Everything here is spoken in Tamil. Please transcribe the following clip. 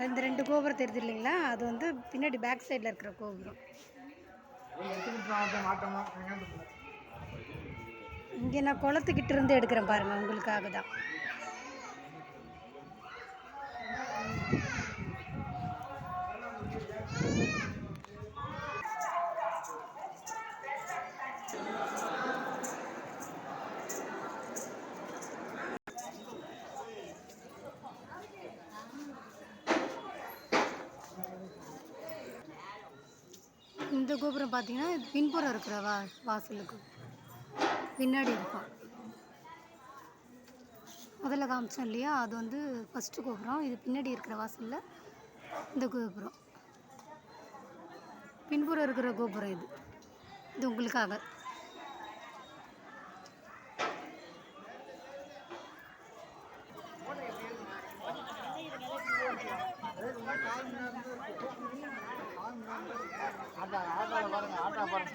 இந்த 2 கோபுரம் தெரியுது இல்லைங்களா, அது வந்து பின்னாடி பேக் சைடில் இருக்கிற கோபுரம். இங்கே நான் குளத்துக்கிட்ட இருந்து எடுக்கிறேன் பாருங்கள், உங்களுக்காக தான். இந்த கோபுரம் பார்த்தீங்கன்னா பின்புறம் இருக்கிற வாசலுக்கு பின்னாடி இருக்கும். முதல்ல காமிச்சோம் இல்லையா, அது வந்து ஃபஸ்ட்டு கோபுரம். இது பின்னாடி இருக்கிற வாசலில் இந்த கோபுரம், பின்புறம் இருக்கிற கோபுரம் இது. இது உங்களுக்காக. ஆட்டா பாருங்க.